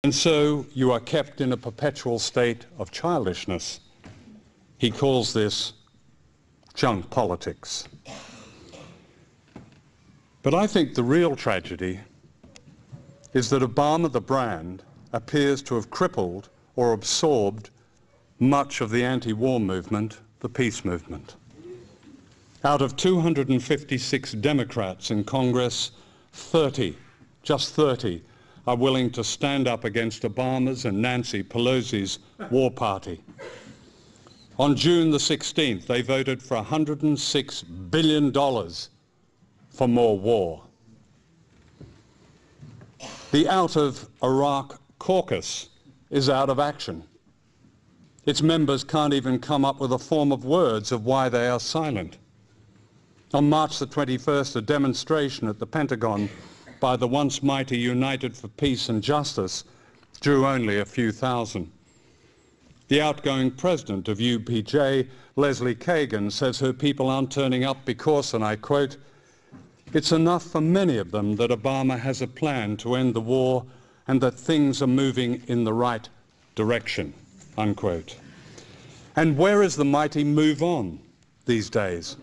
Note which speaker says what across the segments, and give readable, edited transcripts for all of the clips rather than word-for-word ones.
Speaker 1: And so you are kept in a perpetual state of childishness. He calls this junk politics. But I think the real tragedy is that Obama, the brand, appears to have crippled or absorbed much of the anti-war movement, the peace movement. Out of 256 Democrats in Congress, 30, just 30, are willing to stand up against Obama's and Nancy Pelosi's war party. On June the 16th, they voted for $106 billion for more war. The Out of Iraq caucus is out of action. Its members can't even come up with a form of words of why they are silent. On March the 21st, a demonstration at the Pentagon by the once mighty United for Peace and Justice drew only a few thousand. The outgoing president of UPJ, Leslie Kagan, says her people aren't turning up because, and I quote, "It's enough for many of them that Obama has a plan to end the war and that things are moving in the right direction," unquote. And where is the mighty Move On these days?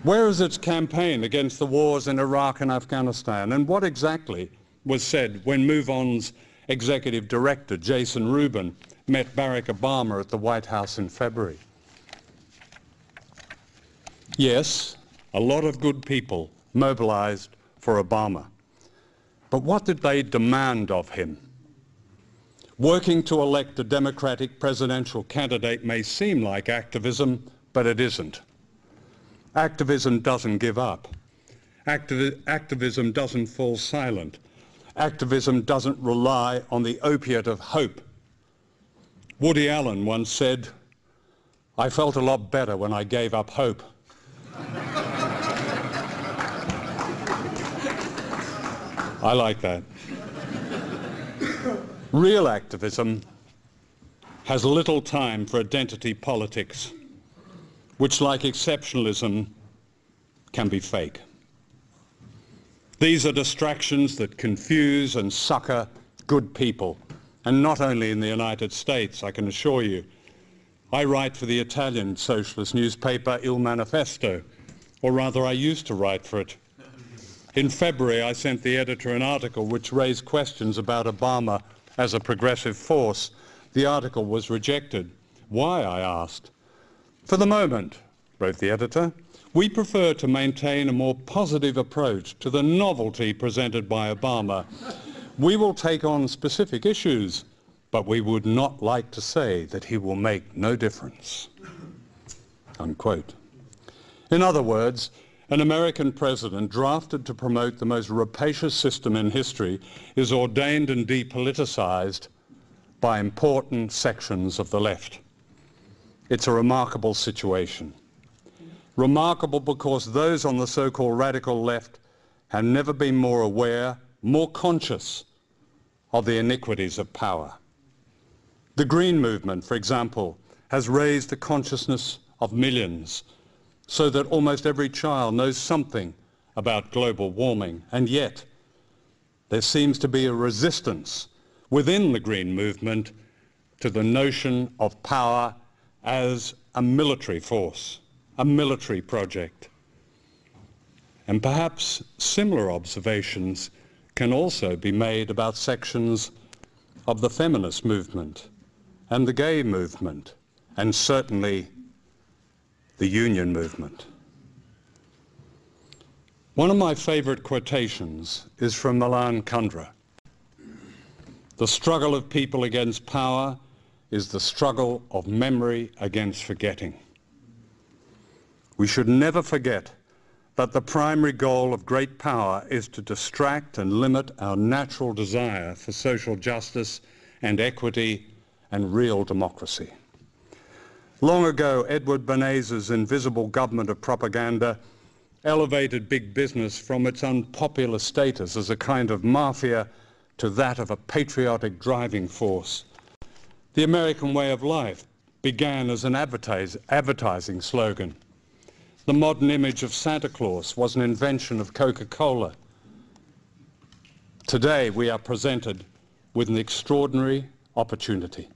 Speaker 1: Where is its campaign against the wars in Iraq and Afghanistan? And what exactly was said when Move On's executive director, Jason Rubin, met Barack Obama at the White House in February? Yes, a lot of good people mobilized for Obama. But what did they demand of him? Working to elect a Democratic presidential candidate may seem like activism, but it isn't. Activism doesn't give up. Activism doesn't fall silent. Activism doesn't rely on the opiate of hope. Woody Allen once said, "I felt a lot better when I gave up hope." I like that. Real activism has little time for identity politics, which, like exceptionalism, can be fake. These are distractions that confuse and sucker good people, and not only in the United States, I can assure you. I write for the Italian socialist newspaper Il Manifesto, or rather I used to write for it. In February, I sent the editor an article which raised questions about Obama as a progressive force. The article was rejected. Why, I asked. "For the moment," wrote the editor, "we prefer to maintain a more positive approach to the novelty presented by Obama. We will take on specific issues, but we would not like to say that he will make no difference." Unquote. In other words, an American president drafted to promote the most rapacious system in history is ordained and depoliticized by important sections of the left. It's a remarkable situation. Remarkable because those on the so-called radical left have never been more aware, more conscious of the iniquities of power. The Green Movement, for example, has raised the consciousness of millions so that almost every child knows something about global warming, and yet there seems to be a resistance within the Green Movement to the notion of power as a military force, a military project. And perhaps similar observations can also be made about sections of the feminist movement and the gay movement, and certainly the union movement. One of my favorite quotations is from Milan Kundera. "The struggle of people against power is the struggle of memory against forgetting." We should never forget that the primary goal of great power is to distract and limit our natural desire for social justice and equity and real democracy. Long ago, Edward Bernays' invisible government of propaganda elevated big business from its unpopular status as a kind of mafia to that of a patriotic driving force. The American way of life began as an advertising slogan. The modern image of Santa Claus was an invention of Coca-Cola. Today we are presented with an extraordinary opportunity.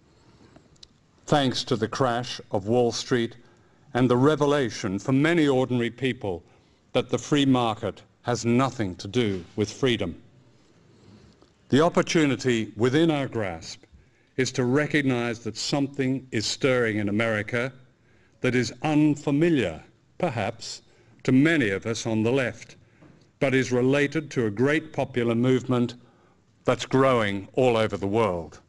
Speaker 1: Thanks to the crash of Wall Street and the revelation for many ordinary people that the free market has nothing to do with freedom. The opportunity within our grasp is to recognize that something is stirring in America that is unfamiliar, perhaps, to many of us on the left, but is related to a great popular movement that's growing all over the world.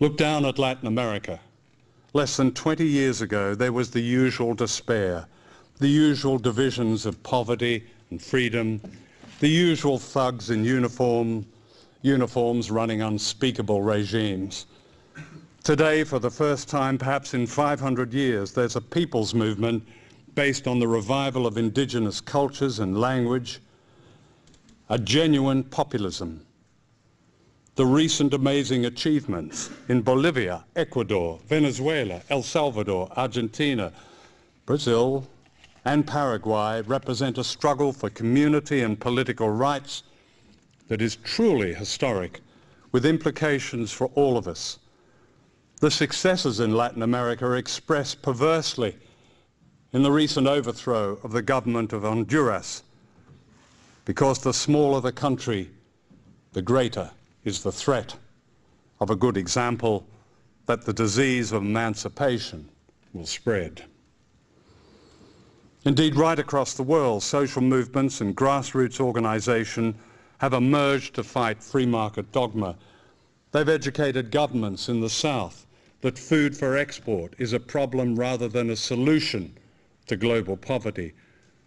Speaker 1: Look down at Latin America. Less than 20 years ago, there was the usual despair, the usual divisions of poverty and freedom, the usual thugs in uniforms running unspeakable regimes. Today, for the first time, perhaps in 500 years, there's a people's movement based on the revival of indigenous cultures and language, a genuine populism. The recent amazing achievements in Bolivia, Ecuador, Venezuela, El Salvador, Argentina, Brazil, and Paraguay represent a struggle for community and political rights that is truly historic, with implications for all of us. The successes in Latin America are expressed perversely in the recent overthrow of the government of Honduras, because the smaller the country, the greater is the threat of a good example that the disease of emancipation will spread. Indeed, right across the world, social movements and grassroots organization have emerged to fight free market dogma. They've educated governments in the South that food for export is a problem rather than a solution to global poverty.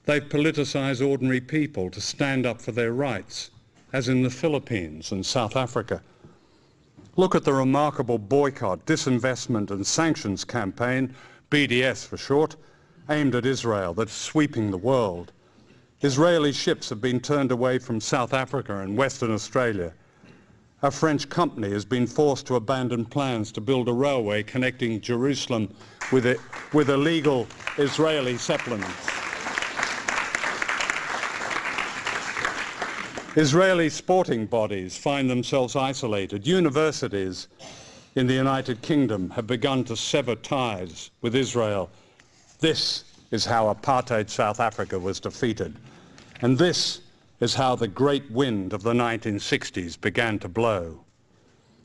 Speaker 1: They've politicized ordinary people to stand up for their rights, as in the Philippines and South Africa. Look at the remarkable boycott, disinvestment and sanctions campaign, BDS for short, aimed at Israel that's sweeping the world. Israeli ships have been turned away from South Africa and Western Australia. A French company has been forced to abandon plans to build a railway connecting Jerusalem with illegal Israeli settlements. Israeli sporting bodies find themselves isolated. Universities in the United Kingdom have begun to sever ties with Israel. This is how apartheid South Africa was defeated. And this is how the great wind of the 1960s began to blow.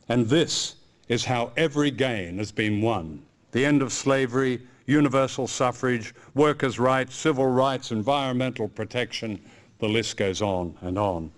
Speaker 1: And this is how every gain has been won. The end of slavery, universal suffrage, workers' rights, civil rights, environmental protection, the list goes on and on.